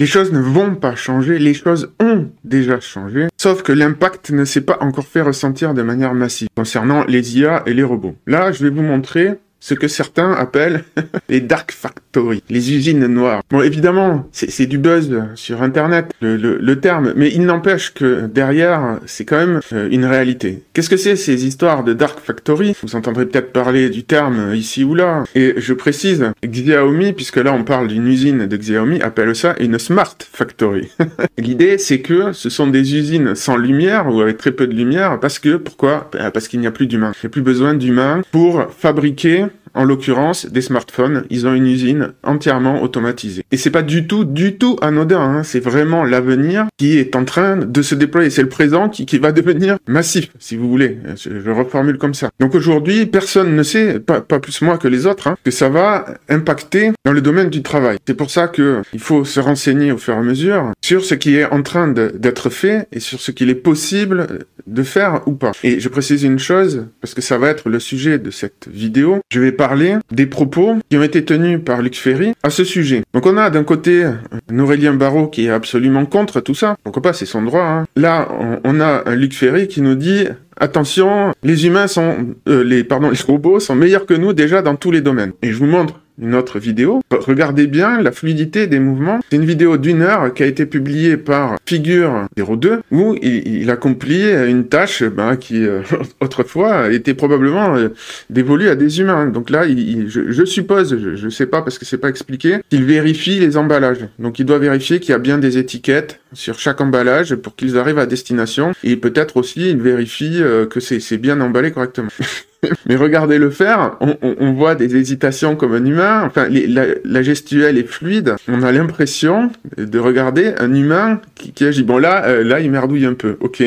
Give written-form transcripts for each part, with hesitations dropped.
Les choses ne vont pas changer, les choses ont déjà changé, sauf que l'impact ne s'est pas encore fait ressentir de manière massive concernant les IA et les robots. Là, je vais vous montrer ce que certains appellent les dark factories, les usines noires. Bon, évidemment, c'est du buzz sur Internet, le terme, mais il n'empêche que derrière, c'est quand même une réalité. Qu'est-ce que c'est ces histoires de dark factory? Vous entendrez peut-être parler du terme ici ou là, et je précise, Xiaomi, puisque là on parle d'une usine de Xiaomi, appelle ça une smart factory. L'idée, c'est que ce sont des usines sans lumière, ou avec très peu de lumière, pourquoi? Parce qu'il n'y a plus d'humains. Il n'y a plus besoin d'humains pour fabriquer, en l'occurrence, des smartphones. Ils ont une usine entièrement automatisée. Et c'est pas du tout anodin, hein. C'est vraiment l'avenir qui est en train de se déployer. C'est le présent qui va devenir massif, si vous voulez. Je reformule comme ça. Donc aujourd'hui, personne ne sait, pas plus moi que les autres, hein, que ça va impacter dans le domaine du travail. C'est pour ça que il faut se renseigner au fur et à mesure sur ce qui est en train d'être fait et sur ce qu'il est possible de faire ou pas. Et je précise une chose, parce que ça va être le sujet de cette vidéo. Je vais parler des propos qui ont été tenus par Luc Ferry à ce sujet. Donc on a d'un côté Aurélien Barraud qui est absolument contre tout ça. Pourquoi pas, c'est son droit, hein. Là, on a un Luc Ferry qui nous dit attention, les robots sont meilleurs que nous déjà dans tous les domaines. Et je vous montre une autre vidéo. Regardez bien la fluidité des mouvements. C'est une vidéo d'1 heure qui a été publiée par Figure 02 où il accomplit une tâche qui autrefois était probablement dévolue à des humains. Donc là, je suppose, je sais pas parce que c'est pas expliqué, qu'il vérifie les emballages. Donc il doit vérifier qu'il y a bien des étiquettes sur chaque emballage pour qu'ils arrivent à destination et peut-être aussi il vérifie que c'est bien emballé correctement. Mais regardez le faire, on voit des hésitations comme un humain, enfin la gestuelle est fluide, on a l'impression de regarder un humain qui agit. Bon là il merdouille un peu, ok.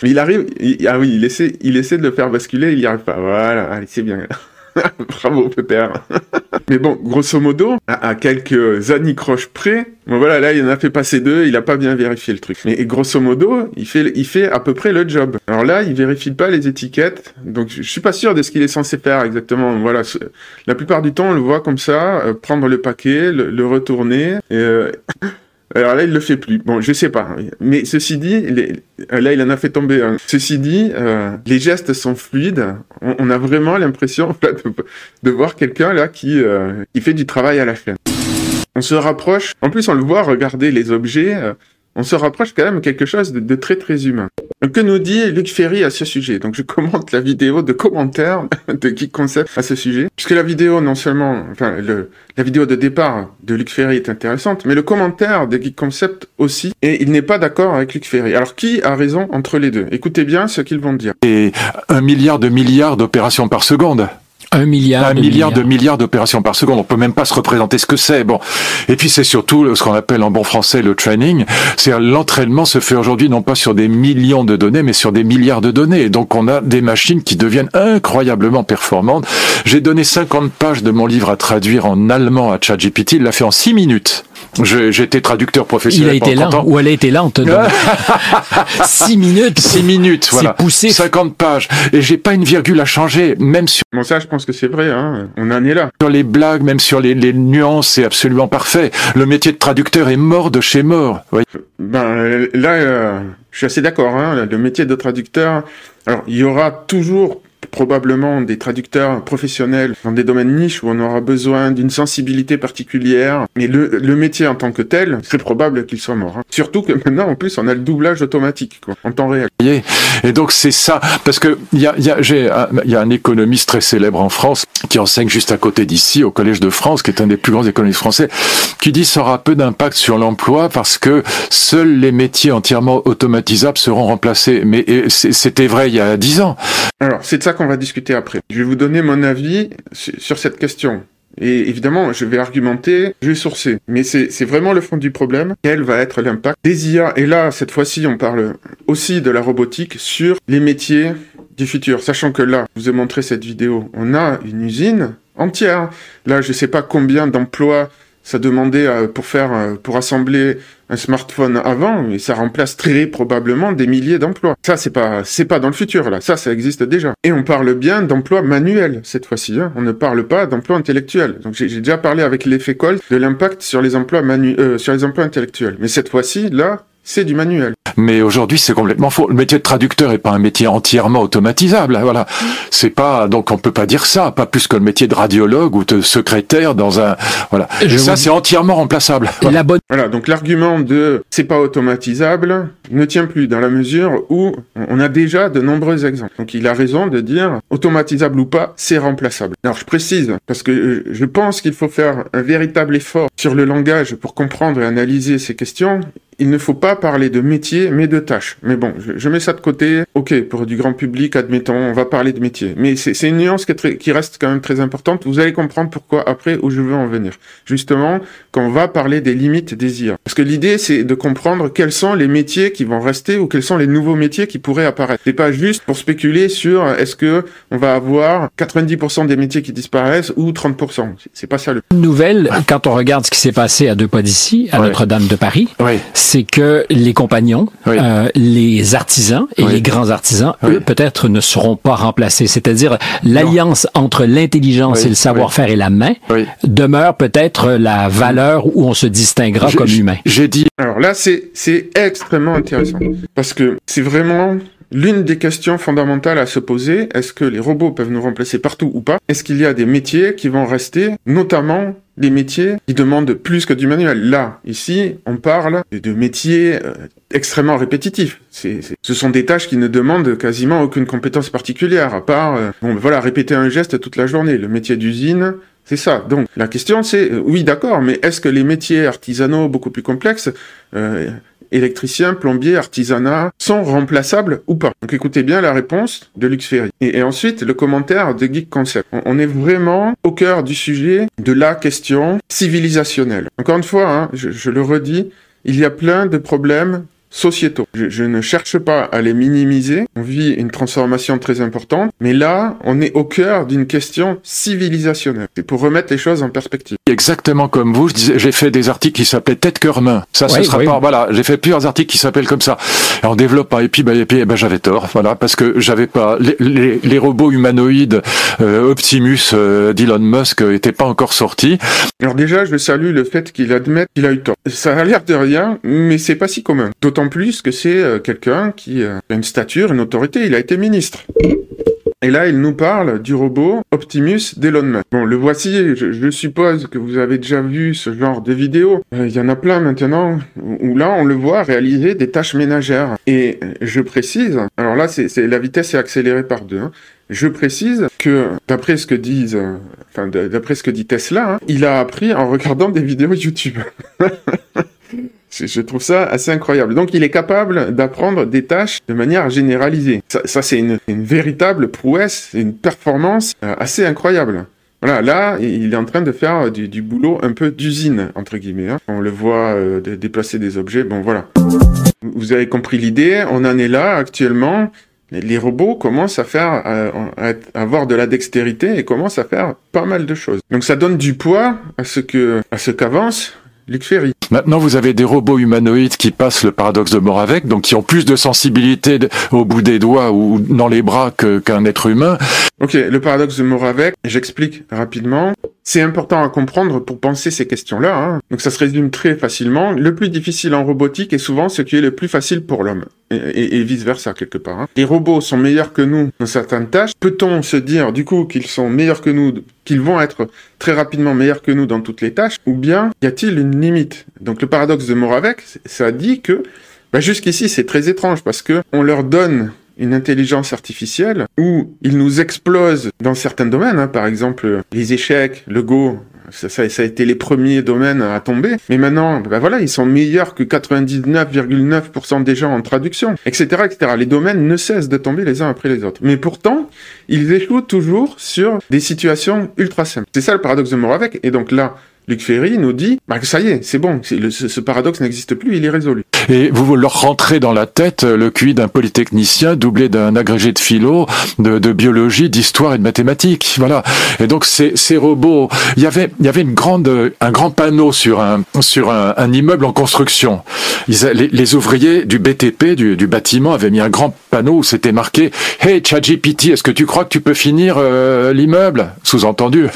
Mais il arrive, il essaie de le faire basculer, il n'y arrive pas, voilà, allez c'est bien. Bravo Pépère. Mais bon, grosso modo, à quelques anicroches près, bon voilà, là il en a fait passer 2, il a pas bien vérifié le truc. Mais grosso modo, il fait à peu près le job. Alors là, il vérifie pas les étiquettes, donc je suis pas sûr de ce qu'il est censé faire exactement. Voilà, la plupart du temps, on le voit comme ça, prendre le paquet, le retourner, alors là, il le fait plus. Bon, je sais pas. Mais ceci dit, là, il en a fait tomber un. Ceci dit, les gestes sont fluides. On a vraiment l'impression de voir quelqu'un là qui fait du travail à la chaîne. On se rapproche. En plus, on le voit regarder les objets. On se rapproche quand même quelque chose de très très humain. Que nous dit Luc Ferry à ce sujet? Donc je commente la vidéo de commentaires de Geek Concept à ce sujet, puisque la vidéo la vidéo de départ de Luc Ferry est intéressante, mais le commentaire de Geek Concept aussi, et il n'est pas d'accord avec Luc Ferry. Alors qui a raison entre les deux? Écoutez bien ce qu'ils vont dire. Et 1 milliard d'opérations par seconde. 1 milliard de milliards d'opérations par seconde. On peut même pas se représenter ce que c'est. Bon. Et puis c'est surtout ce qu'on appelle en bon français le training. C'est l'entraînement se fait aujourd'hui non pas sur des millions de données, mais sur des milliards de données. Et donc on a des machines qui deviennent incroyablement performantes. J'ai donné 50 pages de mon livre à traduire en allemand à ChatGPT. Il l'a fait en 6 minutes. J'étais traducteur professionnel. Il a été là, ou elle a été là, on te donne 6 minutes. 6 minutes, voilà. C'est poussé. 50 pages. Et j'ai pas une virgule à changer, même sur... Bon, ça, je pense que c'est vrai, hein. On en est là. Sur les blagues, même sur les nuances, c'est absolument parfait. Le métier de traducteur est mort de chez mort. Oui. Là, je suis assez d'accord, hein. Le métier de traducteur, alors, il y aura toujours probablement des traducteurs professionnels dans des domaines niches où on aura besoin d'une sensibilité particulière. Mais le métier en tant que tel, c'est probable qu'il soit mort, hein. Surtout que maintenant, en plus, on a le doublage automatique, quoi, en temps réel. Et donc c'est ça, parce que il y a un économiste très célèbre en France qui enseigne juste à côté d'ici au Collège de France, qui est un des plus grands économistes français, qui dit ça aura peu d'impact sur l'emploi parce que seuls les métiers entièrement automatisables seront remplacés. Mais c'était vrai il y a 10 ans. Alors c'est de ça qu'on va discuter après. Je vais vous donner mon avis sur cette question. Et évidemment, je vais argumenter, je vais sourcer. Mais c'est vraiment le fond du problème. Quel va être l'impact des IA? Et là, cette fois-ci, on parle aussi de la robotique sur les métiers du futur. Sachant que là, je vous ai montré cette vidéo, on a une usine entière. Là, je sais pas combien d'emplois ça demandait pour assembler un smartphone avant, et ça remplace très probablement des milliers d'emplois. Ça, c'est pas dans le futur, là. Ça existe déjà. Et on parle bien d'emplois manuels, cette fois-ci, hein. On ne parle pas d'emplois intellectuels. Donc, j'ai déjà parlé avec l'effet Colt de l'impact sur les emplois intellectuels. Mais cette fois-ci, là, c'est du manuel. Mais aujourd'hui, c'est complètement faux. Le métier de traducteur est pas un métier entièrement automatisable. Voilà. C'est pas, donc on peut pas dire ça, pas plus que le métier de radiologue ou de secrétaire dans un, voilà. Ça, c'est entièrement remplaçable. Voilà. Voilà. Donc l'argument de c'est pas automatisable ne tient plus dans la mesure où on a déjà de nombreux exemples. Donc il a raison de dire automatisable ou pas, c'est remplaçable. Alors je précise, parce que je pense qu'il faut faire un véritable effort sur le langage pour comprendre et analyser ces questions. Il ne faut pas parler de métier, mais de tâches. Mais bon, je mets ça de côté. Ok, pour du grand public, admettons, on va parler de métier. Mais c'est une nuance qui reste quand même très importante. Vous allez comprendre pourquoi après où je veux en venir. Justement, quand on va parler des limites des IA. Parce que l'idée, c'est de comprendre quels sont les métiers qui vont rester ou quels sont les nouveaux métiers qui pourraient apparaître. C'est pas juste pour spéculer sur est-ce que on va avoir 90% des métiers qui disparaissent ou 30%. C'est pas ça le Une nouvelle, quand on regarde ce qui s'est passé à 2 pas d'ici, à Notre-Dame de Paris, c'est que les compagnons, les artisans et les grands artisans, eux, peut-être ne seront pas remplacés. C'est-à-dire, l'alliance entre l'intelligence et le savoir-faire et la main demeure peut-être la valeur où on se distinguera comme humain. J'ai dit... Alors là, c'est extrêmement intéressant. Parce que c'est vraiment... l'une des questions fondamentales à se poser, est-ce que les robots peuvent nous remplacer partout ou pas? Est-ce qu'il y a des métiers qui vont rester, notamment des métiers qui demandent plus que du manuel? Là, ici, on parle de métiers extrêmement répétitifs. Ce sont des tâches qui ne demandent quasiment aucune compétence particulière, à part, répéter un geste toute la journée. Le métier d'usine, c'est ça. Donc, la question c'est, oui, d'accord, mais est-ce que les métiers artisanaux beaucoup plus complexes, électriciens, plombiers, artisanat, sont remplaçables ou pas? Donc écoutez bien la réponse de Luc Ferry. Et ensuite, le commentaire de Geek Concept. On est vraiment au cœur du sujet de la question civilisationnelle. Encore une fois, hein, je le redis, il y a plein de problèmes sociétaux. Je ne cherche pas à les minimiser. On vit une transformation très importante. Mais là, on est au cœur d'une question civilisationnelle. C'est pour remettre les choses en perspective. Exactement comme vous, j'ai fait des articles qui s'appelaient tête, cœur, main. Ça, ce sera pas, voilà. J'ai fait plusieurs articles qui s'appellent comme ça. Et on développe pas. Et puis, j'avais tort. Voilà. Parce que j'avais pas, les robots humanoïdes, Optimus, d'Elon Musk étaient pas encore sortis. Alors déjà, je salue le fait qu'il admette qu'il a eu tort. Ça a l'air de rien, mais c'est pas si commun. D'autant plus que c'est quelqu'un qui a une stature, une autorité, il a été ministre. Et là, il nous parle du robot Optimus d'Elon Musk. Bon, le voici, je suppose que vous avez déjà vu ce genre de vidéo. Il y en a plein maintenant, où là, on le voit réaliser des tâches ménagères. Et je précise, alors là, la vitesse est accélérée par 2, hein. Je précise que, d'après ce que dit Tesla, hein, il a appris en regardant des vidéos YouTube. Je trouve ça assez incroyable. Donc, il est capable d'apprendre des tâches de manière généralisée. Ça c'est une véritable prouesse, une performance assez incroyable. Voilà, là, il est en train de faire du boulot un peu d'usine, entre guillemets. Hein. On le voit déplacer des objets. Bon, voilà. Vous avez compris l'idée. On en est là actuellement. Les robots commencent à avoir de la dextérité et commencent à faire pas mal de choses. Donc, ça donne du poids à ce qu'avance Luc Ferry. Maintenant, vous avez des robots humanoïdes qui passent le paradoxe de Moravec, donc qui ont plus de sensibilité au bout des doigts ou dans les bras qu'un être humain. Ok, le paradoxe de Moravec, j'explique rapidement. C'est important à comprendre pour penser ces questions-là. Hein. Donc ça se résume très facilement. Le plus difficile en robotique est souvent ce qui est le plus facile pour l'homme. Et vice-versa, quelque part. Hein. Les robots sont meilleurs que nous dans certaines tâches. Peut-on se dire, du coup, qu'ils sont meilleurs que nous, qu'ils vont être très rapidement meilleurs que nous dans toutes les tâches? Ou bien, y a-t-il une limite? Donc le paradoxe de Moravec, ça dit que, jusqu'ici, c'est très étrange parce que on leur donne une intelligence artificielle où ils nous explosent dans certains domaines, hein, par exemple les échecs, le Go, ça a été les premiers domaines à tomber, mais maintenant, ils sont meilleurs que 99,9% des gens en traduction, etc., etc. Les domaines ne cessent de tomber les uns après les autres. Mais pourtant, ils échouent toujours sur des situations ultra simples. C'est ça le paradoxe de Moravec, et donc là, Luc Ferry nous dit que ça y est, c'est bon, ce paradoxe n'existe plus, il est résolu. et vous leur rentrez dans la tête le QI d'un polytechnicien doublé d'un agrégé de philo, de biologie, d'histoire et de mathématiques. Voilà. Et donc ces robots, il y avait un grand panneau sur un immeuble en construction. Les ouvriers du BTP, du bâtiment, avaient mis un grand panneau où c'était marqué « Hey ChatGPT, est-ce que tu crois que tu peux finir l'immeuble ?» Sous-entendu.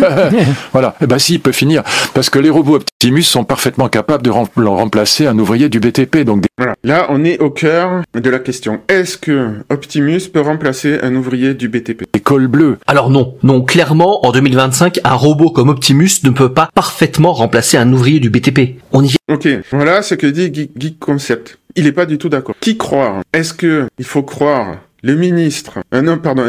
Voilà. Eh ben si, il peut finir. Parce que les robots Optimus sont parfaitement capables de remplacer un ouvrier du BTP. Donc voilà. Là, on est au cœur de la question. Est-ce que Optimus peut remplacer un ouvrier du BTP? Les cols bleus. Alors non, clairement, en 2025, un robot comme Optimus ne peut pas parfaitement remplacer un ouvrier du BTP. On y vient. Ok, voilà ce que dit Geek Concept. Il est pas du tout d'accord. Qui croire? Est-ce que il faut croire le ministre, un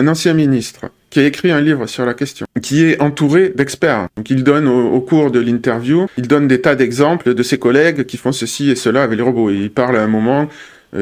ancien ministre, qui a écrit un livre sur la question, qui est entouré d'experts. Donc il donne au cours de l'interview, il donne des tas d'exemples de ses collègues qui font ceci et cela avec les robots. Et il parle à un moment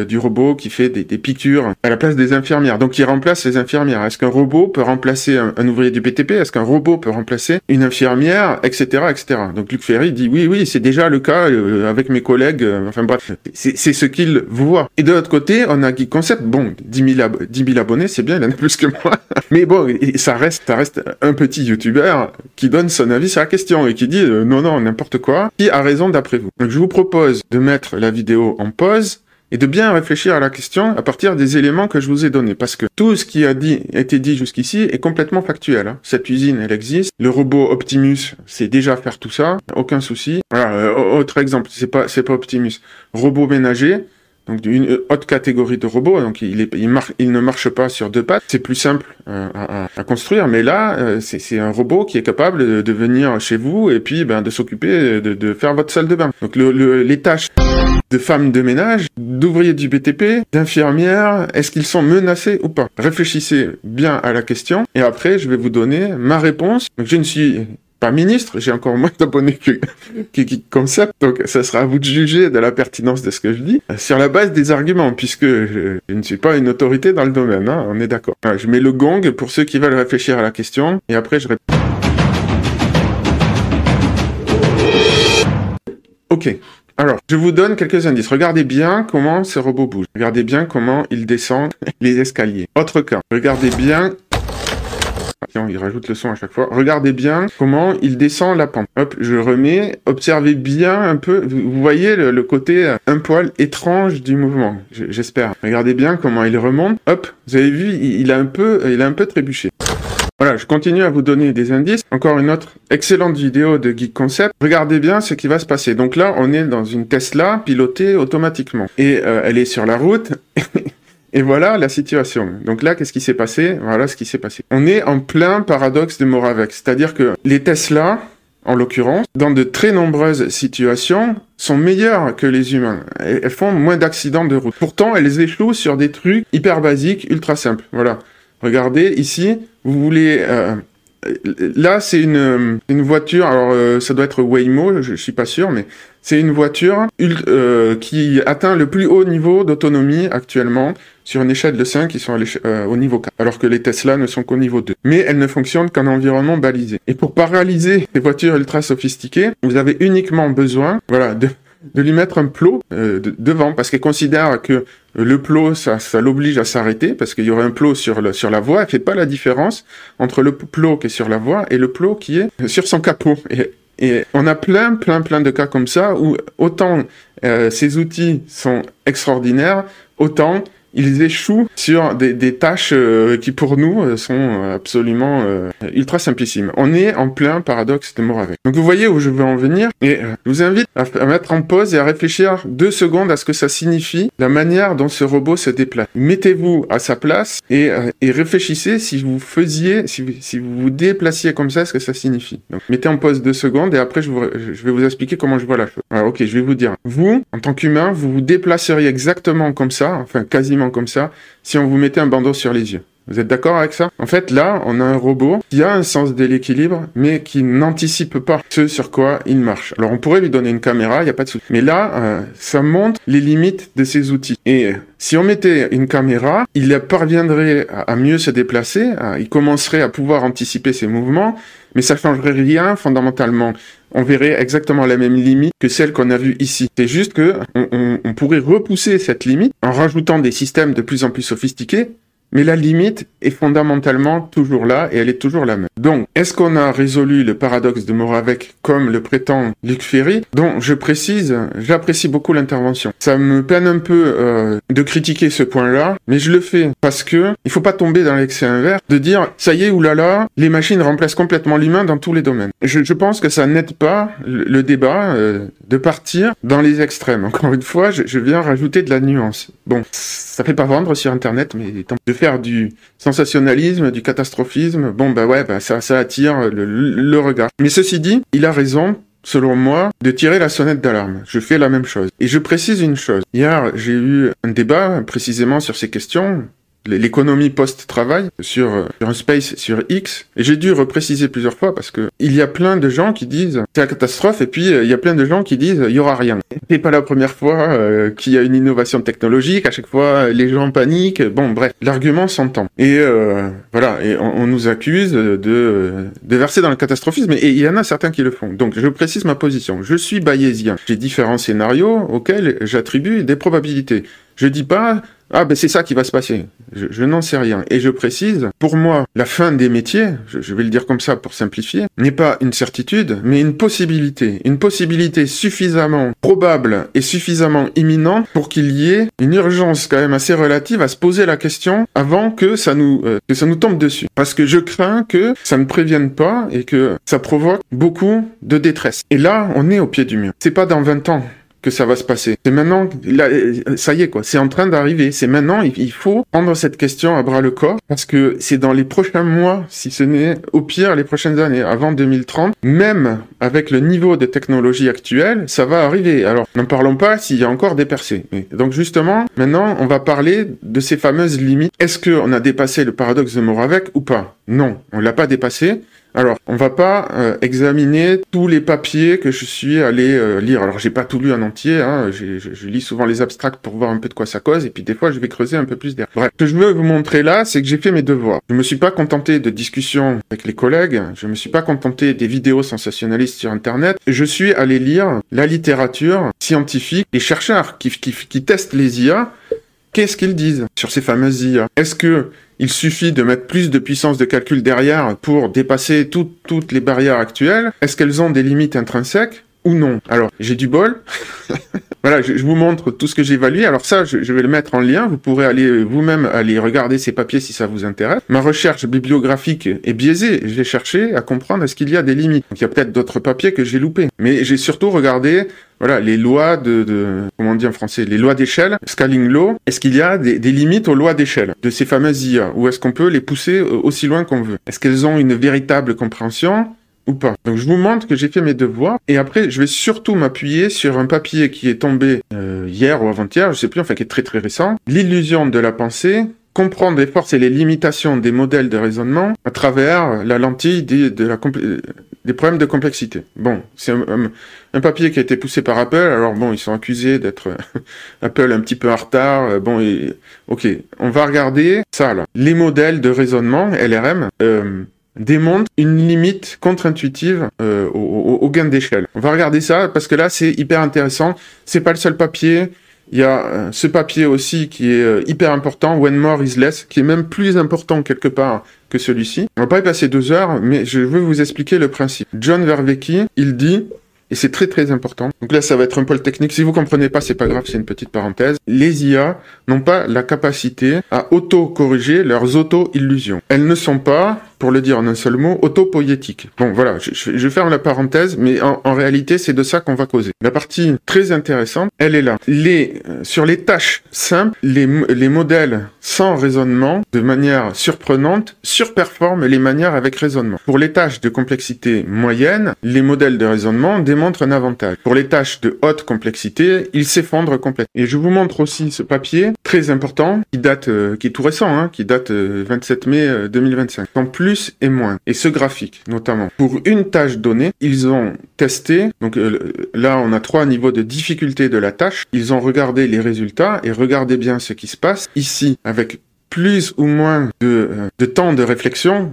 du robot qui fait des piqûres à la place des infirmières. Donc il remplace les infirmières. Est-ce qu'un robot peut remplacer un ouvrier du BTP? Est-ce qu'un robot peut remplacer une infirmière, etc., etc. Donc Luc Ferry dit oui, c'est déjà le cas avec mes collègues. Enfin bref, c'est ce qu'il voit. Et de l'autre côté, on a Geek Concept. Bon, 10 000 abonnés, c'est bien, il en a plus que moi. Mais bon, ça reste un petit youtubeur qui donne son avis sur la question et qui dit non, n'importe quoi. Qui a raison d'après vous? Donc je vous propose de mettre la vidéo en pause et de bien réfléchir à la question à partir des éléments que je vous ai donnés. Parce que tout ce qui a été dit jusqu'ici est complètement factuel. Hein. Cette usine, elle existe. Le robot Optimus sait déjà faire tout ça. Aucun souci. Voilà, autre exemple, c'est pas Optimus. Robot ménager. Donc une haute catégorie de robots, donc il ne marche pas sur deux pattes. C'est plus simple à construire, mais là c'est un robot qui est capable de venir chez vous et puis de s'occuper de faire votre salle de bain. Donc les tâches de femmes de ménage, d'ouvriers du BTP, d'infirmières, est-ce qu'ils sont menacés ou pas? Réfléchissez bien à la question et après je vais vous donner ma réponse. Donc je ne suis pas ministre, j'ai encore moins d'abonnés que Geek Concept, donc ça sera à vous de juger de la pertinence de ce que je dis, sur la base des arguments, puisque je ne suis pas une autorité dans le domaine, hein, on est d'accord. Voilà, je mets le gong pour ceux qui veulent réfléchir à la question, et après je réponds. Ok. Alors, je vous donne quelques indices. Regardez bien comment ces robots bougent. Regardez bien comment ils descendent les escaliers. Autre cas. Regardez bien... Il rajoute le son à chaque fois. Regardez bien comment il descend la pente. Hop, je remets. Observez bien un peu. Vous voyez le côté un poil étrange du mouvement. J'espère. Regardez bien comment il remonte. Hop, vous avez vu, il a un peu trébuché. Voilà, je continue à vous donner des indices. Encore une autre excellente vidéo de Geek Concept. Regardez bien ce qui va se passer. Donc là, on est dans une Tesla pilotée automatiquement. Et elle est sur la route. Et voilà la situation. Donc là, qu'est-ce qui s'est passé? Voilà ce qui s'est passé. On est en plein paradoxe de Moravec. C'est-à-dire que les Tesla, en l'occurrence, dans de très nombreuses situations, sont meilleures que les humains. Elles font moins d'accidents de route. Pourtant, elles échouent sur des trucs hyper basiques, ultra simples. Voilà. Regardez, ici, vous voulez... là, c'est une voiture, alors ça doit être Waymo, je suis pas sûr, mais c'est une voiture qui atteint le plus haut niveau d'autonomie actuellement sur une échelle de 5 qui sont au niveau 4, alors que les Tesla ne sont qu'au niveau 2. Mais elles ne fonctionnent qu'en environnement balisé. Et pour paralyser ces voitures ultra sophistiquées, vous avez uniquement besoin, voilà, de lui mettre un plot devant, parce qu'elle considère que le plot, ça l'oblige à s'arrêter, parce qu'il y aurait un plot sur la voie. Elle fait pas la différence entre le plot qui est sur la voie et le plot qui est sur son capot. Et on a plein de cas comme ça, où autant ces outils sont extraordinaires, autant ils échouent sur des tâches qui pour nous sont absolument ultra simplissimes. On est en plein paradoxe de Moravec. Donc vous voyez où je veux en venir, et je vous invite à mettre en pause et à réfléchir 2 secondes à ce que ça signifie, la manière dont ce robot se déplace. Mettez-vous à sa place et réfléchissez si vous vous déplaciez comme ça, ce que ça signifie. Donc mettez en pause 2 secondes et après je vais vous expliquer comment je vois la chose. Alors ok, je vais vous dire. Vous, en tant qu'humain, vous vous déplaceriez exactement comme ça, enfin quasiment comme ça, si on vous mettait un bandeau sur les yeux. Vous êtes d'accord avec ça? En fait, là, on a un robot qui a un sens de l'équilibre, mais qui n'anticipe pas ce sur quoi il marche. Alors, on pourrait lui donner une caméra, il n'y a pas de souci. Mais là, ça montre les limites de ces outils. Et si on mettait une caméra, il parviendrait à mieux se déplacer, il commencerait à pouvoir anticiper ses mouvements, mais ça changerait rien fondamentalement on verrait exactement la même limite que celle qu'on a vue ici. C'est juste que on pourrait repousser cette limite en rajoutant des systèmes de plus en plus sophistiqués, mais la limite est fondamentalement toujours là et elle est toujours la même. Donc, est-ce qu'on a résolu le paradoxe de Moravec comme le prétend Luc Ferry, dont je précise, j'apprécie beaucoup l'intervention. Ça me peine un peu de critiquer ce point-là, mais je le fais parce que il faut pas tomber dans l'excès inverse de dire ça y est, oulala, les machines remplacent complètement l'humain dans tous les domaines. Je pense que ça n'aide pas le débat de partir dans les extrêmes. Encore une fois, je viens rajouter de la nuance. Bon, ça fait pas vendre sur Internet, mais de faire du sensationnalisme, du catastrophisme, bon ça attire le regard. Mais ceci dit, il a raison, selon moi, de tirer la sonnette d'alarme. Je fais la même chose. Et je précise une chose. Hier, j'ai eu un débat précisément sur ces questions, l'économie post-travail, sur un space, sur X, et j'ai dû repréciser plusieurs fois parce que il y a plein de gens qui disent c'est la catastrophe, et puis il y a plein de gens qui disent il y aura rien. C'est pas la première fois qu'il y a une innovation technologique, à chaque fois les gens paniquent, bon bref, l'argument s'entend. Et voilà, et on nous accuse de verser dans le catastrophisme, et il y en a certains qui le font. Donc je précise ma position. Je suis bayésien. J'ai différents scénarios auxquels j'attribue des probabilités. Je dis pas c'est ça qui va se passer. Je n'en sais rien. Et je précise, pour moi, la fin des métiers, je vais le dire comme ça pour simplifier, n'est pas une certitude, mais une possibilité. Une possibilité suffisamment probable et suffisamment imminente pour qu'il y ait une urgence quand même assez relative à se poser la question avant que ça nous tombe dessus. Parce que je crains que ça ne prévienne pas et que ça provoque beaucoup de détresse. Et là, on est au pied du mur. C'est pas dans 20 ans que ça va se passer. C'est maintenant, là, ça y est quoi, c'est en train d'arriver. C'est maintenant, il faut prendre cette question à bras le corps, parce que c'est dans les prochains mois, si ce n'est au pire les prochaines années, avant 2030, même avec le niveau de technologie actuel, ça va arriver. Alors, n'en parlons pas s'il y a encore des percées. Donc justement, maintenant, on va parler de ces fameuses limites. Est-ce qu'on a dépassé le paradoxe de Moravec ou pas? Non, on l'a pas dépassé. Alors, on va pas examiner tous les papiers que je suis allé lire. Alors, j'ai pas tout lu en entier, hein. Je lis souvent les abstracts pour voir un peu de quoi ça cause, et puis des fois, je vais creuser un peu plus derrière. Bref, ce que je veux vous montrer là, c'est que j'ai fait mes devoirs. Je me suis pas contenté de discussions avec les collègues, je me suis pas contenté des vidéos sensationnalistes sur Internet, je suis allé lire la littérature scientifique, les chercheurs qui testent les IA. Qu'est-ce qu'ils disent sur ces fameuses IA? Est-ce que il suffit de mettre plus de puissance de calcul derrière pour dépasser toutes les barrières actuelles? Est-ce qu'elles ont des limites intrinsèques ou non? Alors, j'ai du bol. Voilà, je vous montre tout ce que j'ai évalué. Alors ça, je vais le mettre en lien. Vous pourrez aller vous-même aller regarder ces papiers si ça vous intéresse. Ma recherche bibliographique est biaisée. J'ai cherché à comprendre est-ce qu'il y a des limites. Donc, il y a peut-être d'autres papiers que j'ai loupés. Mais j'ai surtout regardé, voilà, les lois comment on dit en français, les lois d'échelle, scaling law. Est-ce qu'il y a des limites aux lois d'échelle de ces fameuses IA? Ou est-ce qu'on peut les pousser aussi loin qu'on veut? Est-ce qu'elles ont une véritable compréhension ou pas? Donc je vous montre que j'ai fait mes devoirs, et après je vais surtout m'appuyer sur un papier qui est tombé hier ou avant-hier, je sais plus, enfin qui est très très récent, l'illusion de la pensée, comprendre les forces et les limitations des modèles de raisonnement à travers la lentille des problèmes de complexité. Bon, c'est un papier qui a été poussé par Apple. Alors bon, ils sont accusés d'être Apple un petit peu en retard. Ok, on va regarder ça là. Les modèles de raisonnement, LRM, démontre une limite contre-intuitive au gain d'échelle. On va regarder ça parce que là c'est hyper intéressant. C'est pas le seul papier. Il y a ce papier aussi qui est hyper important, When More is Less, qui est même plus important quelque part que celui-ci. On va pas y passer 2 heures, mais je veux vous expliquer le principe. John Vervaeke, il dit, et c'est très très important, donc là ça va être un peu technique, si vous comprenez pas, c'est pas grave, c'est une petite parenthèse. Les IA n'ont pas la capacité à auto-corriger leurs auto-illusions. Elles ne sont pas, pour le dire en un seul mot, autopoïétique. Bon, voilà, je ferme la parenthèse, mais en réalité, c'est de ça qu'on va causer. La partie très intéressante, elle est là. Sur les tâches simples, les modèles sans raisonnement, de manière surprenante, surperforment les manières avec raisonnement. Pour les tâches de complexité moyenne, les modèles de raisonnement démontrent un avantage. Pour les tâches de haute complexité, ils s'effondrent complètement. Et je vous montre aussi ce papier, très important, qui est tout récent, hein, qui date 27 mai 2025. En plus et moins. Et ce graphique, notamment. Pour une tâche donnée, ils ont testé, donc là on a 3 niveaux de difficulté de la tâche, ils ont regardé les résultats, et regardez bien ce qui se passe. Ici, avec plus ou moins de temps de réflexion,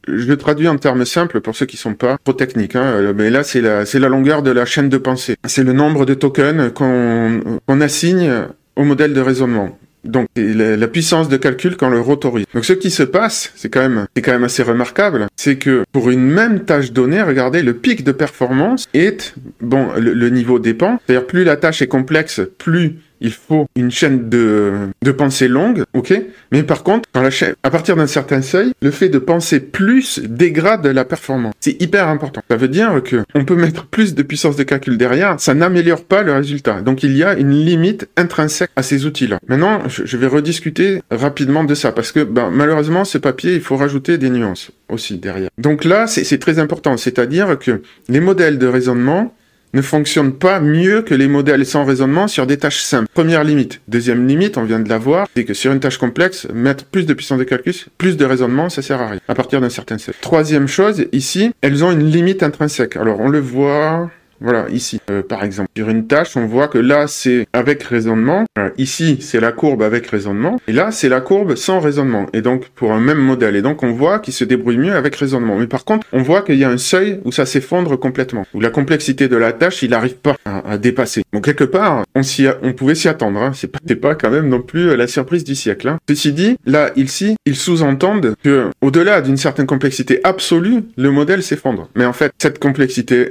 je traduis en termes simples pour ceux qui sont pas trop techniques, hein, mais là c'est la longueur de la chaîne de pensée. C'est le nombre de tokens qu'on assigne au modèle de raisonnement. Donc la puissance de calcul qu'on le autorise. Donc ce qui se passe, c'est quand même assez remarquable, c'est que pour une même tâche donnée, regardez, le pic de performance est, bon, le niveau dépend, c'est-à-dire plus la tâche est complexe, plus il faut une chaîne de pensée longue, ok? Mais par contre, à partir d'un certain seuil, le fait de penser plus dégrade la performance. C'est hyper important. Ça veut dire que on peut mettre plus de puissance de calcul derrière, ça n'améliore pas le résultat. Donc il y a une limite intrinsèque à ces outils-là. Maintenant, je vais rediscuter rapidement de ça, parce que malheureusement, ce papier, il faut rajouter des nuances aussi derrière. Donc là, c'est très important, c'est-à-dire que les modèles de raisonnement ne fonctionnent pas mieux que les modèles sans raisonnement sur des tâches simples. Première limite. Deuxième limite, on vient de la voir, c'est que sur une tâche complexe, mettre plus de puissance de calcul, plus de raisonnement, ça sert à rien, à partir d'un certain seuil. Troisième chose, ici, elles ont une limite intrinsèque. Alors, on le voit... Voilà, ici, par exemple, sur une tâche, on voit que là, c'est avec raisonnement. Ici, c'est la courbe avec raisonnement. Et là, c'est la courbe sans raisonnement. Et donc, pour un même modèle. Et donc, on voit qu'il se débrouille mieux avec raisonnement. Mais par contre, on voit qu'il y a un seuil où ça s'effondre complètement. Où la complexité de la tâche, il n'arrive pas à dépasser. Donc, quelque part, on pouvait s'y attendre. Hein. C'était pas quand même non plus la surprise du siècle. Hein. Ceci dit, là, ici, ils sous-entendent que, au-delà d'une certaine complexité absolue, le modèle s'effondre. Mais en fait, cette complexité...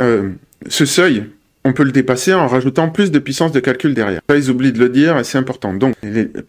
ce seuil, on peut le dépasser en rajoutant plus de puissance de calcul derrière. Ça, ils oublient de le dire et c'est important. Donc,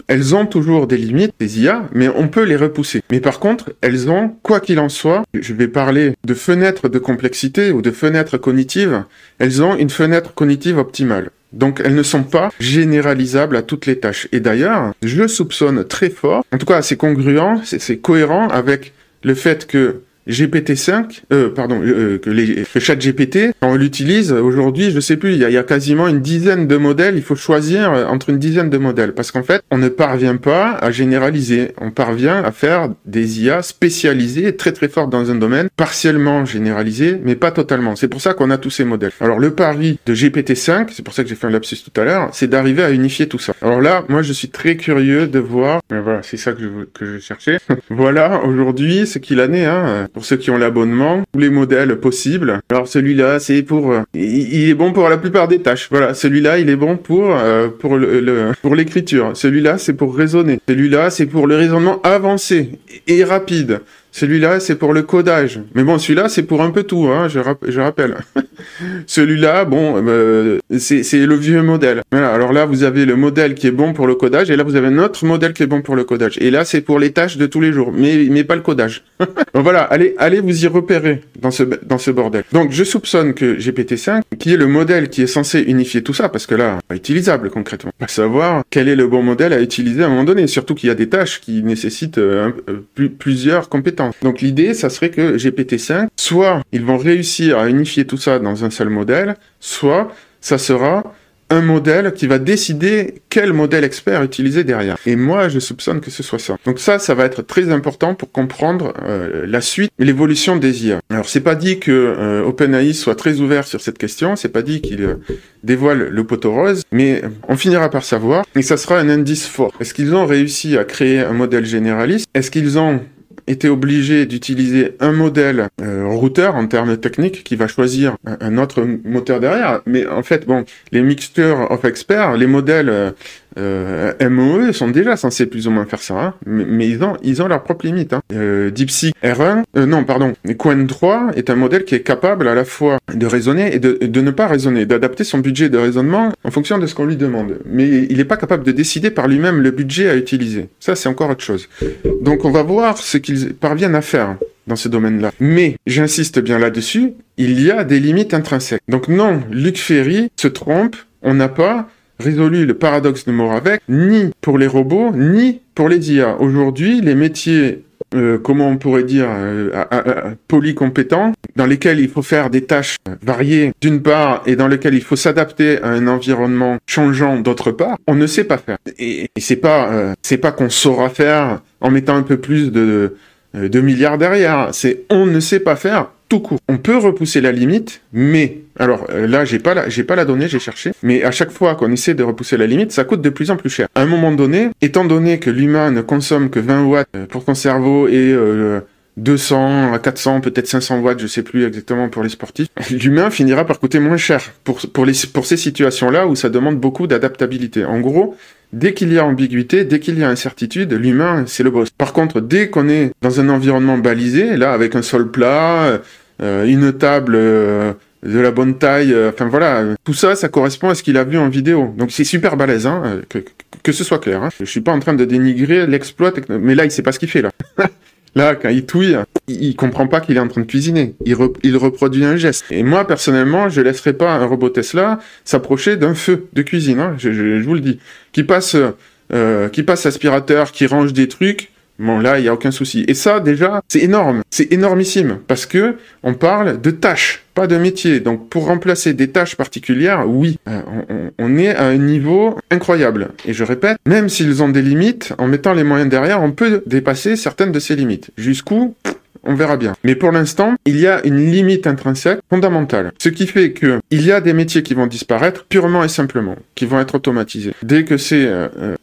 elles ont toujours des limites, les IA, mais on peut les repousser. Mais par contre, elles ont, quoi qu'il en soit, je vais parler de fenêtres de complexité ou de fenêtres cognitives, elles ont une fenêtre cognitive optimale. Donc, elles ne sont pas généralisables à toutes les tâches. Et d'ailleurs, je soupçonne très fort, en tout cas, c'est congruent, c'est cohérent avec le fait que GPT-5, que ChatGPT, quand on l'utilise aujourd'hui, je sais plus, il y a quasiment une dizaine de modèles, il faut choisir entre une dizaine de modèles, parce qu'en fait, on ne parvient pas à généraliser, on parvient à faire des IA spécialisées, très très fortes dans un domaine, partiellement généralisées, mais pas totalement. C'est pour ça qu'on a tous ces modèles. Alors le pari de GPT-5, c'est pour ça que j'ai fait un lapsus tout à l'heure, c'est d'arriver à unifier tout ça. Alors là, moi je suis très curieux de voir, mais voilà, c'est ça que je cherchais. Voilà, aujourd'hui, ce qu'il en est, hein. Pour ceux qui ont l'abonnement, tous les modèles possibles. Alors celui-là, c'est pour, il est bon pour la plupart des tâches. Voilà, celui-là, il est bon pour l'écriture. Celui-là, c'est pour raisonner. Celui-là, c'est pour le raisonnement avancé et rapide. Celui-là, c'est pour le codage. Mais bon, celui-là, c'est pour un peu tout, hein, je rappelle. Celui-là, bon, c'est le vieux modèle. Voilà, alors là, vous avez le modèle qui est bon pour le codage, et là, vous avez un autre modèle qui est bon pour le codage. Et là, c'est pour les tâches de tous les jours, mais pas le codage. Donc voilà, allez vous y repérer dans ce bordel. Donc, je soupçonne que GPT-5, qui est le modèle qui est censé unifier tout ça, parce que là, pas utilisable concrètement. On va savoir quel est le bon modèle à utiliser à un moment donné, surtout qu'il y a des tâches qui nécessitent plusieurs compétences. Donc l'idée, ça serait que GPT-5, soit ils vont réussir à unifier tout ça dans un seul modèle, soit ça sera un modèle qui va décider quel modèle expert utiliser derrière. Et moi, je soupçonne que ce soit ça. Donc ça va être très important pour comprendre la suite et l'évolution des IA. Alors c'est pas dit que OpenAI soit très ouvert sur cette question, c'est pas dit qu'il dévoile le poteau rose, mais on finira par savoir, et ça sera un indice fort. Est-ce qu'ils ont réussi à créer un modèle généraliste? Est-ce qu'ils ont été obligé d'utiliser un modèle routeur en termes techniques qui va choisir un autre moteur derrière. Mais en fait, bon, les mixtures of experts, les modèles MOE sont déjà censés plus ou moins faire ça, hein, mais ils ont leurs propres limites. Hein. DeepSeek R1, Qwen 3 est un modèle qui est capable à la fois de raisonner et de ne pas raisonner, d'adapter son budget de raisonnement en fonction de ce qu'on lui demande. Mais il n'est pas capable de décider par lui-même le budget à utiliser. Ça, c'est encore autre chose. Donc, on va voir ce qu'ils parviennent à faire dans ce domaine-là. Mais, j'insiste bien là-dessus, il y a des limites intrinsèques. Donc non, Luc Ferry se trompe, on n'a pas résolu le paradoxe de Moravec, ni pour les robots, ni pour les IA. Aujourd'hui, les métiers, comment on pourrait dire, polycompétents, dans lesquels il faut faire des tâches variées d'une part, et dans lesquels il faut s'adapter à un environnement changeant d'autre part, on ne sait pas faire. Et c'est pas qu'on saura faire en mettant un peu plus de milliards derrière, c'est on ne sait pas faire tout court. On peut repousser la limite, mais alors là j'ai pas la donnée, j'ai cherché, mais à chaque fois qu'on essaie de repousser la limite, ça coûte de plus en plus cher. À un moment donné, étant donné que l'humain ne consomme que 20 watts pour ton cerveau et 200 à 400, peut-être 500 watts, je sais plus exactement pour les sportifs, l'humain finira par coûter moins cher pour ces situations-là où ça demande beaucoup d'adaptabilité. En gros, dès qu'il y a ambiguïté, dès qu'il y a incertitude, l'humain, c'est le boss. Par contre, dès qu'on est dans un environnement balisé, là, avec un sol plat, une table de la bonne taille, enfin voilà, tout ça, ça correspond à ce qu'il a vu en vidéo. Donc c'est super balèze, hein, que ce soit clair. Hein. Je suis pas en train de dénigrer l'exploit, mais là, il sait pas ce qu'il fait, là. Là, quand il touille, il comprend pas qu'il est en train de cuisiner. Il reproduit un geste. Et moi, personnellement, je laisserai pas un robot Tesla s'approcher d'un feu de cuisine. Hein, je vous le dis. Qui passe aspirateur, qui range des trucs. Bon, là, il y a aucun souci. Et ça, déjà, c'est énorme. C'est énormissime. Parce que on parle de tâches, pas de métier. Donc, pour remplacer des tâches particulières, oui, on est à un niveau incroyable. Et je répète, même s'ils ont des limites, en mettant les moyens derrière, on peut dépasser certaines de ces limites. Jusqu'où? On verra bien. Mais pour l'instant, il y a une limite intrinsèque fondamentale. Ce qui fait que il y a des métiers qui vont disparaître purement et simplement, qui vont être automatisés. Dès que c'est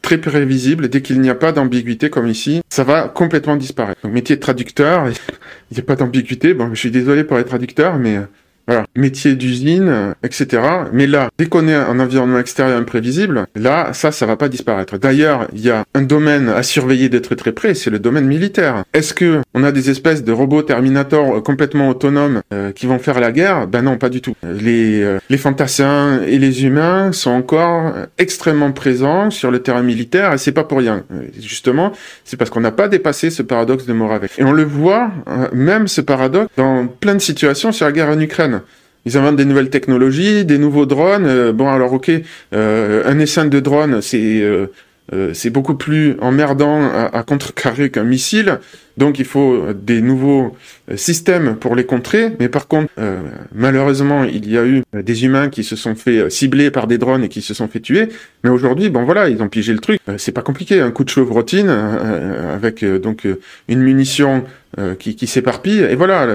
très prévisible, dès qu'il n'y a pas d'ambiguïté comme ici, ça va complètement disparaître. Donc métier de traducteur, il n'y a pas d'ambiguïté. Bon, je suis désolé pour les traducteurs, mais voilà, métier d'usine, etc. Mais là, dès qu'on est en environnement extérieur imprévisible, là, ça va pas disparaître. D'ailleurs, il y a un domaine à surveiller de très très près, c'est le domaine militaire. Est-ce que on a des espèces de robots Terminator complètement autonomes qui vont faire la guerre? Ben non, pas du tout. Les fantassins et les humains sont encore extrêmement présents sur le terrain militaire, et c'est pas pour rien. Justement, c'est parce qu'on n'a pas dépassé ce paradoxe de Moravec. Et on le voit, même ce paradoxe, dans plein de situations sur la guerre en Ukraine. Ils inventent des nouvelles technologies, des nouveaux drones. Bon, alors ok, un essaim de drones, c'est beaucoup plus emmerdant à contrecarrer qu'un missile. Donc il faut des nouveaux systèmes pour les contrer. Mais par contre, malheureusement, il y a eu des humains qui se sont fait cibler par des drones et qui se sont fait tuer. Mais aujourd'hui, bon voilà, ils ont pigé le truc. C'est pas compliqué, un coup de chevrotine avec donc une munition qui s'éparpille. Et voilà.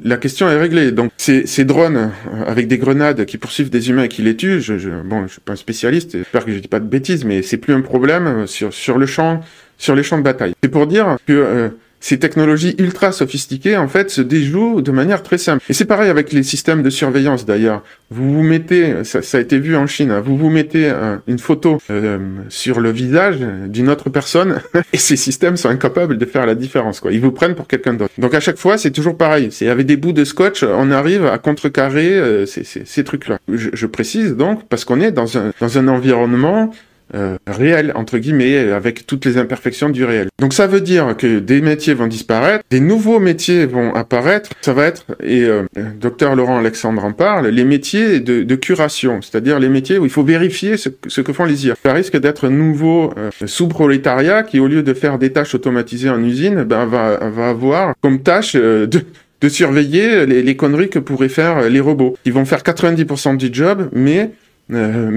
La question est réglée. Donc ces drones avec des grenades qui poursuivent des humains et qui les tuent, je suis pas un spécialiste, j'espère que je dis pas de bêtises, mais c'est plus un problème sur les champs de bataille. C'est pour dire que ces technologies ultra sophistiquées, en fait, se déjouent de manière très simple. Et c'est pareil avec les systèmes de surveillance, d'ailleurs. Vous mettez, ça a été vu en Chine, hein, vous mettez une photo sur le visage d'une autre personne, et ces systèmes sont incapables de faire la différence, quoi. Ils vous prennent pour quelqu'un d'autre. Donc à chaque fois, c'est toujours pareil. C'est avec des bouts de scotch, on arrive à contrecarrer ces trucs-là. Je précise donc, parce qu'on est dans un environnement réel, entre guillemets, avec toutes les imperfections du réel. Donc ça veut dire que des métiers vont disparaître, des nouveaux métiers vont apparaître, ça va être, et Dr Laurent Alexandre en parle, les métiers de curation, c'est-à-dire les métiers où il faut vérifier ce que font les IA. Ça risque d'être un nouveau sous-prolétariat qui, au lieu de faire des tâches automatisées en usine, va avoir comme tâche de surveiller les conneries que pourraient faire les robots. Ils vont faire 90% du job, mais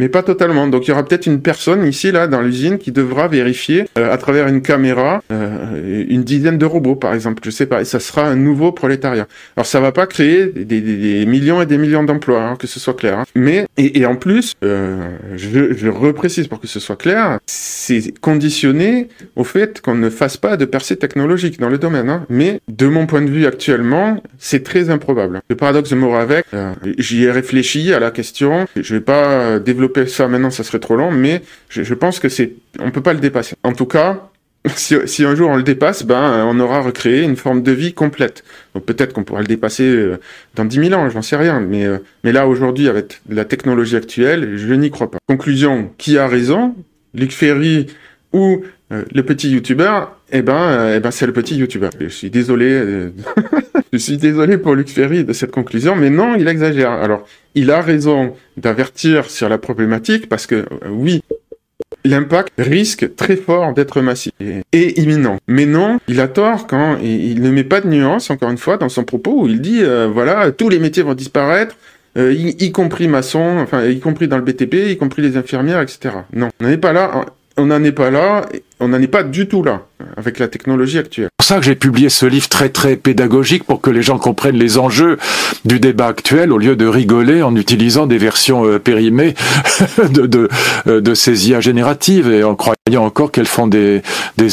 pas totalement. Donc il y aura peut-être une personne ici, là, dans l'usine, qui devra vérifier à travers une caméra une dizaine de robots, par exemple. Je sais pas. Et ça sera un nouveau prolétariat. Alors ça va pas créer des millions et des millions d'emplois, hein, que ce soit clair. Hein. Mais et en plus, je reprécise pour que ce soit clair, c'est conditionné au fait qu'on ne fasse pas de percée technologique dans le domaine. Hein. Mais de mon point de vue actuellement, c'est très improbable. Le paradoxe de Moravec, j'y ai réfléchi à la question. Je vais pas développer ça maintenant, ça serait trop long, mais je pense que on peut pas le dépasser. En tout cas, si un jour on le dépasse, on aura recréé une forme de vie complète. Donc peut-être qu'on pourra le dépasser dans 10 000 ans, j'en sais rien, mais là aujourd'hui, avec la technologie actuelle, je n'y crois pas. Conclusion, qui a raison? Luc Ferry ou le petit youtubeur? C'est le petit youtubeur. Je suis désolé, je suis désolé pour Luc Ferry de cette conclusion, mais non, il exagère. Alors, il a raison d'avertir sur la problématique parce que, oui, l'impact risque très fort d'être massif et imminent. Mais non, il a tort quand il ne met pas de nuance, encore une fois, dans son propos où il dit, voilà, tous les métiers vont disparaître, y compris maçon, enfin, y compris dans le BTP, y compris les infirmières, etc. Non, on n'en est pas là. On n'en est pas là, on n'en est pas du tout là, avec la technologie actuelle. C'est pour ça que j'ai publié ce livre très très pédagogique pour que les gens comprennent les enjeux du débat actuel au lieu de rigoler en utilisant des versions périmées de ces IA génératives et en croyant encore qu'elles font des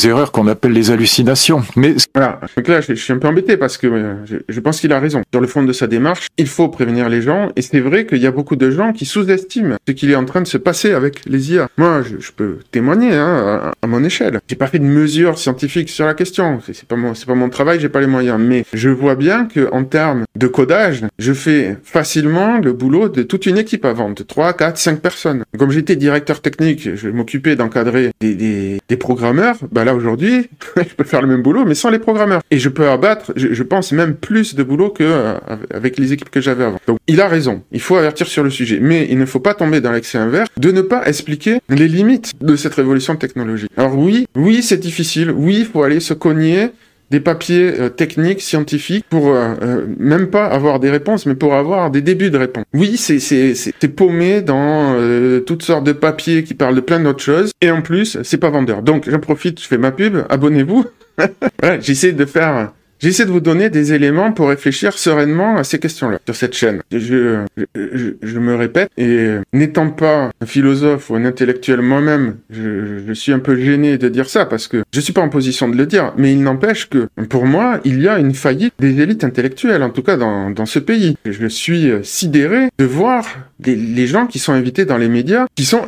erreurs qu'on appelle les hallucinations. Mais voilà. Donc là, je suis un peu embêté parce que je pense qu'il a raison. Sur le fond de sa démarche, il faut prévenir les gens. Et c'est vrai qu'il y a beaucoup de gens qui sous-estiment ce qu'il est en train de se passer avec les IA. Moi, je peux témoigner à mon échelle. J'ai pas fait de mesures scientifiques sur la question. C'est pas mon travail, j'ai pas les moyens. Mais je vois bien que en termes de codage, je fais facilement le boulot de toute une équipe avant, de 3, 4, 5 personnes. Comme j'étais directeur technique, je m'occupais d'encadrer des programmeurs. Bah là aujourd'hui, je peux faire le même boulot, mais sans les programmeurs. Et je peux abattre, je pense même plus de boulot que avec les équipes que j'avais avant. Donc il a raison. Il faut avertir sur le sujet, mais il ne faut pas tomber dans l'excès inverse de ne pas expliquer les limites de cette révolution technologique. Alors oui, c'est difficile. Oui, il faut aller se cogner des papiers techniques, scientifiques, pour même pas avoir des réponses, mais pour avoir des débuts de réponses. Oui, c'est paumé dans toutes sortes de papiers qui parlent de plein d'autres choses, et en plus, c'est pas vendeur. Donc, j'en profite, je fais ma pub, abonnez-vous. Voilà, j'essaie de vous donner des éléments pour réfléchir sereinement à ces questions-là, sur cette chaîne. Je me répète, et n'étant pas un philosophe ou un intellectuel moi-même, je suis un peu gêné de dire ça, parce que je suis pas en position de le dire, mais il n'empêche que, pour moi, il y a une faillite des élites intellectuelles, en tout cas dans ce pays. Je suis sidéré de voir les gens qui sont invités dans les médias, qui sont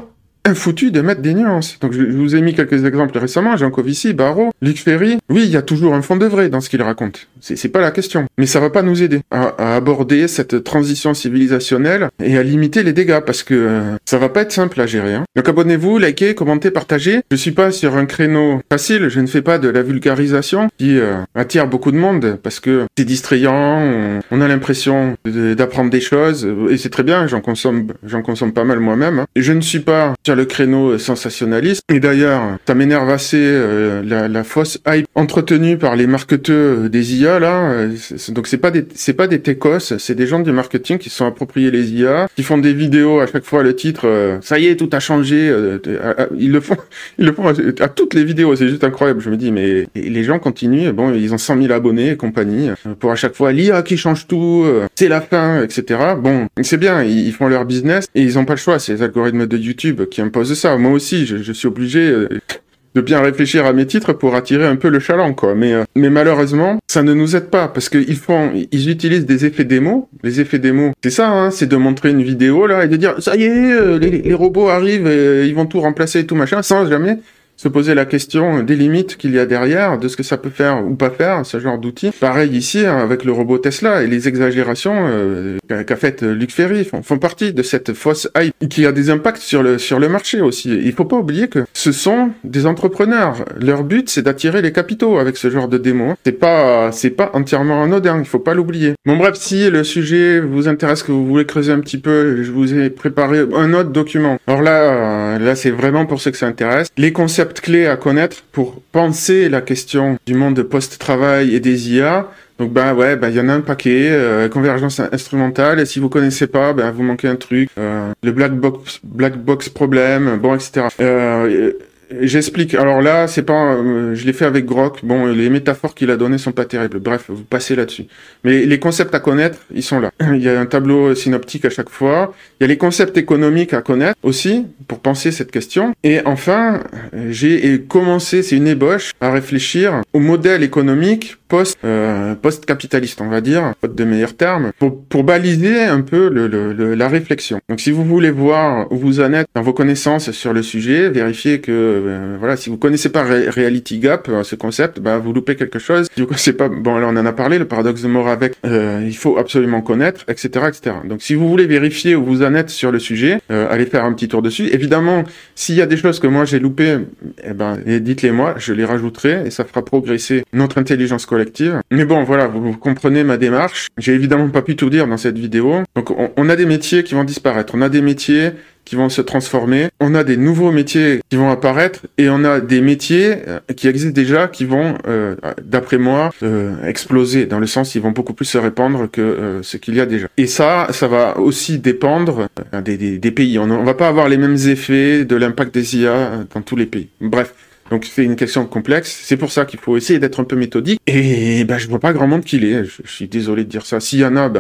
foutu de mettre des nuances. Donc je vous ai mis quelques exemples récemment, Jean Covici, Barrault, Luc Ferry. Oui, il y a toujours un fond de vrai dans ce qu'il raconte. C'est pas la question. Mais ça va pas nous aider à aborder cette transition civilisationnelle et à limiter les dégâts, parce que ça va pas être simple à gérer. Hein. Donc abonnez-vous, likez, commentez, partagez. Je suis pas sur un créneau facile, je ne fais pas de la vulgarisation qui attire beaucoup de monde, parce que c'est distrayant, on a l'impression d'apprendre des choses, et c'est très bien, j'en consomme pas mal moi-même. Hein. Et je ne suis pas sur le créneau sensationnaliste. Et d'ailleurs, ça m'énerve assez la fausse hype entretenue par les marketeurs des IA là. Donc c'est pas des techos, c'est des gens du marketing qui se sont appropriés les IA, qui font des vidéos à chaque fois le titre ça y est, tout a changé. Ils le font à toutes les vidéos, c'est juste incroyable. Je me dis mais les gens continuent. Bon, ils ont 100 000 abonnés et compagnie pour à chaque fois l'IA qui change tout, c'est la fin, etc. Bon, c'est bien, ils font leur business et ils ont pas le choix. C'est les algorithmes de YouTube qui impose ça. Moi aussi, je suis obligé de bien réfléchir à mes titres pour attirer un peu le chaland, quoi. Mais malheureusement, ça ne nous aide pas, parce que ils utilisent des effets démo. Les effets démo, c'est ça, hein, c'est de montrer une vidéo, là, et de dire, ça y est, les robots arrivent, et ils vont tout remplacer et tout machin, sans jamais se poser la question des limites qu'il y a derrière, de ce que ça peut faire ou pas faire, ce genre d'outils. Pareil ici, hein, avec le robot Tesla, et les exagérations qu'a fait Luc Ferry font partie de cette fausse hype qui a des impacts sur le marché aussi. Il faut pas oublier que ce sont des entrepreneurs. Leur but, c'est d'attirer les capitaux avec ce genre de démo. C'est pas entièrement anodin, il faut pas l'oublier. Bon bref, si le sujet vous intéresse, que vous voulez creuser un petit peu, je vous ai préparé un autre document. Alors là c'est vraiment pour ceux que ça intéresse. Les concepts clés à connaître pour penser la question du monde post-travail et des IA. Donc il y en a un paquet, convergence instrumentale, et si vous connaissez pas, vous manquez un truc, le black box problème, bon, etc. J'explique. Alors là, c'est pas, je l'ai fait avec Grok. Bon, les métaphores qu'il a données sont pas terribles. Bref, vous passez là-dessus. Mais les concepts à connaître, ils sont là. Il y a un tableau synoptique à chaque fois. Il y a les concepts économiques à connaître aussi pour penser cette question. Et enfin, j'ai commencé, c'est une ébauche, à réfléchir au modèle économique post-capitaliste, on va dire, faute de meilleurs termes, pour baliser un peu la réflexion. Donc, si vous voulez voir où vous en êtes dans vos connaissances sur le sujet, vérifiez que si vous connaissez pas Reality Gap, ce concept, vous loupez quelque chose. Si vous connaissez pas, bon là on en a parlé, le paradoxe de Moravec, il faut absolument connaître, etc., etc. Donc si vous voulez vérifier où vous en êtes sur le sujet, allez faire un petit tour dessus. Évidemment, s'il y a des choses que moi j'ai loupées, dites-les moi, je les rajouterai et ça fera progresser notre intelligence collective. Mais bon, voilà, vous comprenez ma démarche. J'ai évidemment pas pu tout dire dans cette vidéo. Donc on a des métiers qui vont disparaître, on a des métiers qui vont se transformer, on a des nouveaux métiers qui vont apparaître, et on a des métiers qui existent déjà, qui vont, d'après moi, exploser, dans le sens ils vont beaucoup plus se répandre que ce qu'il y a déjà. Et ça va aussi dépendre des pays. On va pas avoir les mêmes effets de l'impact des IA dans tous les pays. Bref. Donc c'est une question complexe, c'est pour ça qu'il faut essayer d'être un peu méthodique, et je vois pas grand monde qui l'est, je suis désolé de dire ça. S'il y en a,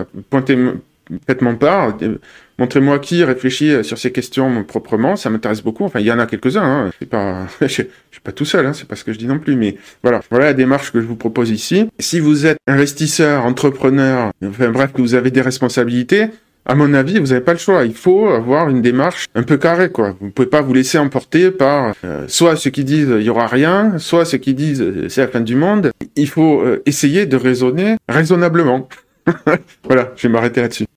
faites-moi part. Montrez-moi qui réfléchit sur ces questions proprement, ça m'intéresse beaucoup. Enfin, il y en a quelques-uns, hein. C'est pas, je suis pas tout seul, hein. C'est pas ce que je dis non plus, mais voilà la démarche que je vous propose ici. Si vous êtes investisseur, entrepreneur, enfin bref, que vous avez des responsabilités, à mon avis, vous n'avez pas le choix. Il faut avoir une démarche un peu carrée, quoi. Vous pouvez pas vous laisser emporter par soit ceux qui disent il y aura rien, soit ceux qui disent c'est la fin du monde. Il faut essayer de raisonner raisonnablement. Voilà, je vais m'arrêter là-dessus.